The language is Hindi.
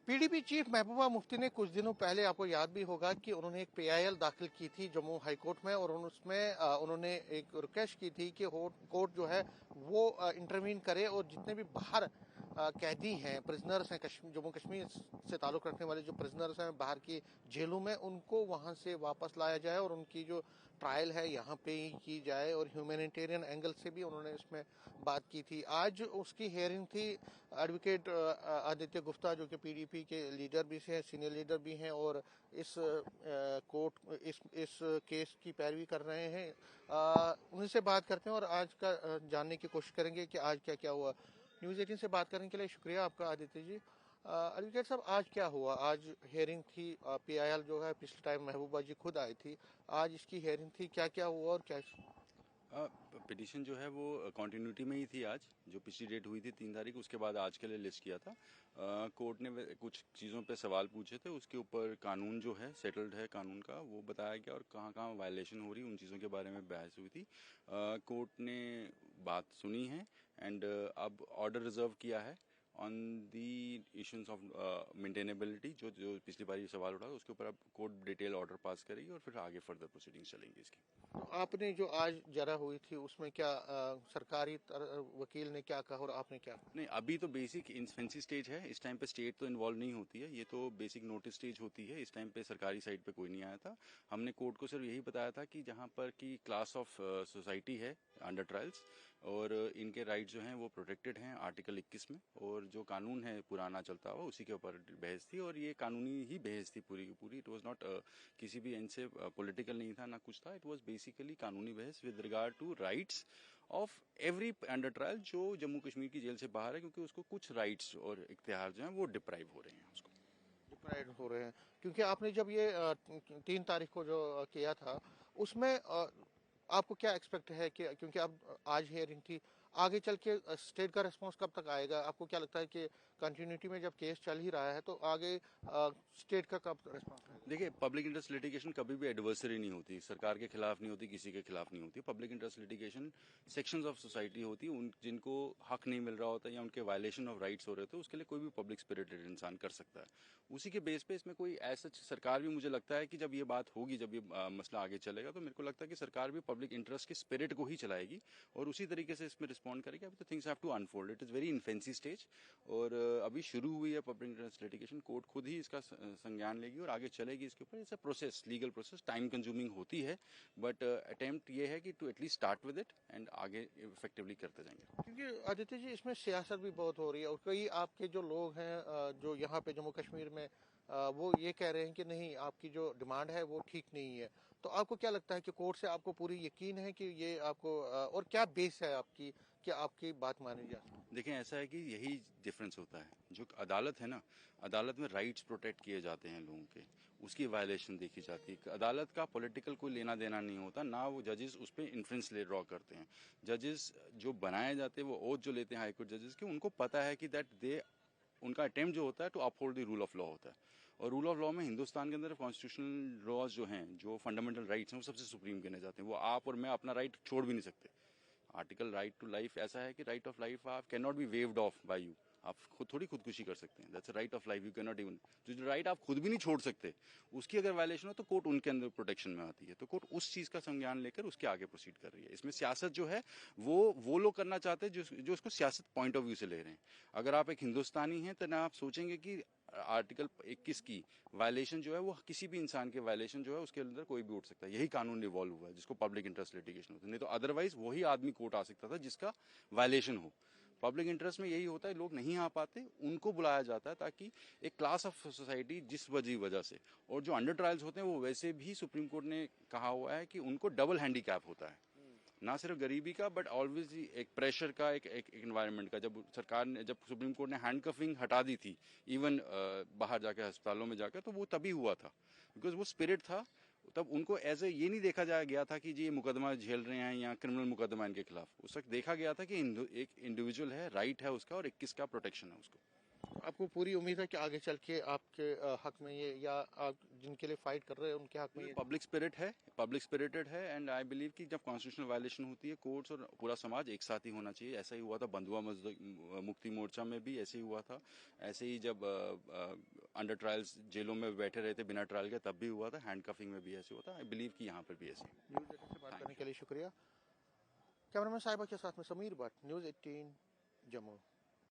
पीडीपी चीफ महबूबा मुफ्ती ने कुछ दिनों पहले, आपको याद भी होगा कि उन्होंने एक पीआईएल दाखिल की थी जम्मू हाई कोर्ट में, और उसमें उन्होंने एक रिक्वेस्ट की थी कि कोर्ट जो है वो इंटरवीन करे और जितने भी बाहर कैदी हैं, प्रिजनर्स हैं, जम्मू कश्मीर से ताल्लुक़ रखने वाले जो प्रिजनर्स हैं बाहर की जेलों में, उनको वहां से वापस लाया जाए और उनकी जो ट्रायल है यहाँ पे ही की जाए। और ह्यूमैनिटेरियन एंगल से भी उन्होंने इसमें बात की थी। आज उसकी हेयरिंग थी। एडवोकेट आदित्य गुप्ता जो कि पीडीपी के लीडर भी हैं, सीनियर लीडर भी हैं, और इस कोर्ट इस केस की पैरवी कर रहे हैं। उनसे बात करते हैं और आज का जानने की कोशिश करेंगे कि आज क्या क्या हुआ। न्यूज़ 18 से बात करने के लिए शुक्रिया आपका आदित्य जी। एडवोकेट साहब, आज क्या हुआ? आज हेयरिंग थी। पीआईएल जो है, पिछले टाइम महबूबा जी खुद आई थी, आज इसकी हेयरिंग थी। क्या क्या हुआ और क्या? पिटिशन जो है वो कंटिन्यूटी में ही थी। आज जो पिछली डेट हुई थी 3 तारीख, उसके बाद आज के लिए लिस्ट किया था। कोर्ट ने कुछ चीज़ों पे सवाल पूछे थे, उसके ऊपर कानून जो है सेटल्ड है, कानून का वो बताया गया, और कहाँ कहाँ वायलेशन हो रही उन चीज़ों के बारे में बहस हुई थी। कोर्ट ने बात सुनी है एंड अब ऑर्डर रिजर्व किया है on the issues of maintainability. जो जो पिछली बार ये सवाल उठा उसके ऊपर अब कोर्ट डिटेल ऑर्डर पास करेगी और फिर आगे फर्दर प्रोसीडिंग्स चलेंगी इसकी। तो आपने जो आज जरा हुई थी उसमें क्या सरकारी वकील ने क्या कहा और आपने क्या? नहीं, अभी तो बेसिक इन्फेंसी स्टेज है। इस टाइम पे स्टेट तो इन्वॉल्व नहीं होती है, ये तो बेसिक नोटिस स्टेज होती है। इस टाइम पे सरकारी साइड पे कोई नहीं आया था। हमने कोर्ट को सिर्फ यही बताया था कि जहां पर की क्लास ऑफ सोसाइटी है अंडर ट्रायल्स, और इनके राइट जो हैं वो प्रोटेक्टेड हैं आर्टिकल 21 में, और जो कानून है पुराना चलता हुआ उसी के ऊपर बहस थी, और ये कानूनी ही बहस थी पूरी की पूरी। इट वॉज नॉट किसी भी एंड से पॉलिटिकल नहीं था ना कुछ था। इट वॉज बेसिकली कानूनी बहस with regard to rights of every under trial जो जम्मू कश्मीर की जेल से बाहर है, क्योंकि उसको कुछ राइट्स और इख्तियार जो हैं वो डिप्राइव हो रहे हैं उसको। डिप्राइड हो रहे हैं क्योंकि आपने जब ये 3 तारीख को जो किया था उसमें आपको क्या एक्सपेक्ट है कि, क्योंकि अब आज हियरिंग थी, आगे चल के स्टेट का रिस्पांस कब तक आएगा? आपको क्या लगता है कि कंटिन्यूटी में जब केस चल ही रहा है तो आगे स्टेट का कब रिस्पांस आएगा? देखिए, पब्लिक इंटरेस्ट लिटिगेशन कभी भी एडवर्सरी नहीं होती, सरकार के खिलाफ नहीं होती, किसी के खिलाफ नहीं होती। Public interest litigation sections of society होती है, उन जिनको हक नहीं मिल रहा होता या उनके वायलेशन ऑफ राइट्स हो रहे होते हैं, उसके लिए कोई भी पब्लिक स्पिरिटेड इंसान कर सकता है। उसी के बेस पे इसमें कोई ऐसा सरकार भी, मुझे लगता है कि जब ये बात होगी, जब ये मसला आगे चलेगा, तो मेरे को लगता है कि सरकार भी पब्लिक इंटरेस्ट के स्पिरिट को ही चलाएगी और उसी तरीके से इसमें रिस्पॉन्ड करेगी। अभी तो things have to unfold, it is very infancy stage, और अभी शुरू हुई है पब्लिक इंटरेस्ट लिटिगेशन। कोर्ट खुद ही इसका संज्ञान लेगी और आगे चलेगी इसके ऊपर। It's a process, legal process, time consuming होती है, बट अटेम्प्ट ये है कि to at least start with it and आगे इफेक्टिवली करते जाएंगे। क्योंकि आदित्य जी, इसमें सियासत भी बहुत हो रही है और कई आपके जो लोग हैं जो यहाँ पे जम्मू कश्मीर में वो ये कह रहे हैं कि नहीं, आपकी जो डिमांड है वो ठीक नहीं है। तो आपको क्या लगता है कि कोर्ट से आपको पूरी यकीन है कि ये आपको और क्या बेस है आपकी कि आपकी बात मानी जा सकती देखें, ऐसा है कि यही डिफरेंस होता है। जो अदालत है ना, अदालत में राइट्स प्रोटेक्ट किए जाते हैं लोगों के, उसकी वायलेशन देखी जाती है। अदालत का पॉलिटिकल कोई लेना देना नहीं होता ना, वो जजेस उस पर इन्फ्लुएंस ले ड्रॉ करते हैं। जजेस जो बनाए जाते हैं, वो ओथ जो लेते हैं हाईकोर्ट जजेस के, उनको पता है कि दैट दे, उनका अटेम्प्ट जो होता है to uphold the rule of law होता है। और रूल ऑफ लॉ में हिंदुस्तान के अंदर कॉन्स्टिट्यूशनल लॉज जो हैं, जो फंडामेंटल राइट्स हैं, वो सबसे सुप्रीम गिने जाते हैं। वो आप और मैं अपना राइट छोड़ भी नहीं सकते। आर्टिकल राइट टू लाइफ ऐसा है कि राइट ऑफ लाइफ आप can not be waived off by you. आप खुद थोड़ी खुदकुशी कर सकते हैं, that's right of life, you can not even. जो राइट आप खुद भी नहीं छोड़ सकते, उसकी अगर वायलेशन हो तो कोर्ट उनके अंदर प्रोटेक्शन में आती है। तो कोर्ट उस चीज का संज्ञान लेकर उसके आगे प्रोसीड कर रही है। इसमें सियासत जो है वो लोग करना चाहते हैं जो उसको सियासत पॉइंट ऑफ व्यू से ले रहे हैं। अगर आप एक हिंदुस्तानी हैं तो ना आप सोचेंगे कि आर्टिकल 21 की वायलेशन जो है वो किसी भी इंसान के वायलेशन जो है उसके अंदर कोई भी उठ सकता है। यही कानून इवॉल्व हुआ है जिसको पब्लिक इंटरेस्ट लिटिगेशन होता है। नहीं तो अदरवाइज वही आदमी कोर्ट आ सकता था जिसका वायलेशन हो। पब्लिक इंटरेस्ट में यही होता है, लोग नहीं आ पाते, उनको बुलाया जाता है ताकि एक क्लास ऑफ सोसाइटी जिस वजह से, और जो अंडर ट्रायल्स होते हैं वो वैसे भी सुप्रीम कोर्ट ने कहा हुआ है कि उनको डबल हैंडीकैप होता है, ना सिर्फ गरीबी का बट ऑलवेज एक प्रेशर का, एक एनवायरनमेंट का। जब सरकार ने, जब सुप्रीम कोर्ट ने हैंडकफिंग हटा दी थी इवन बाहर जाकर अस्पतालों में जाकर, तो वो तभी हुआ था बिकॉज वो स्पिरिट था। तब उनको एज ए ये नहीं देखा जाया गया था कि जी ये मुकदमा झेल रहे हैं या क्रिमिनल मुकदमा इनके खिलाफ। उस वक्त देखा गया था कि एक इंडिविजुअल है, राइट है उसका, और 21 का प्रोटेक्शन है उसको। आपको पूरी उम्मीद है कि आगे चल के आपके हक में ये, या आप जिनके लिए फाइट कर रहे हैं उनके हक में ये पब्लिक स्पिरिट है, पब्लिक स्पिरिटेड है, एंड आई बिलीव कि जब कॉन्स्टिट्यूशनल वायलेशन होती है, कोर्ट्स और पूरा समाज एक साथ ही होना चाहिए। ऐसा ही हुआ था बंधुआ मुक्ति मोर्चा में भी, ऐसे ही हुआ था। ऐसे ही जब अंडर ट्रायल्स जेलों में बैठे रहे थे बिना ट्रायल के, तब भी हुआ था। हैंडकफिंग में भी ऐसे हुआ था। आई बिलीव कि यहाँ पर भी ऐसे। न्यूज़ 18 से बात करने के लिए शुक्रिया। कैमरामैन साहिबा के साथ में समीर भट्ट, न्यूज़ 18 जम्मू।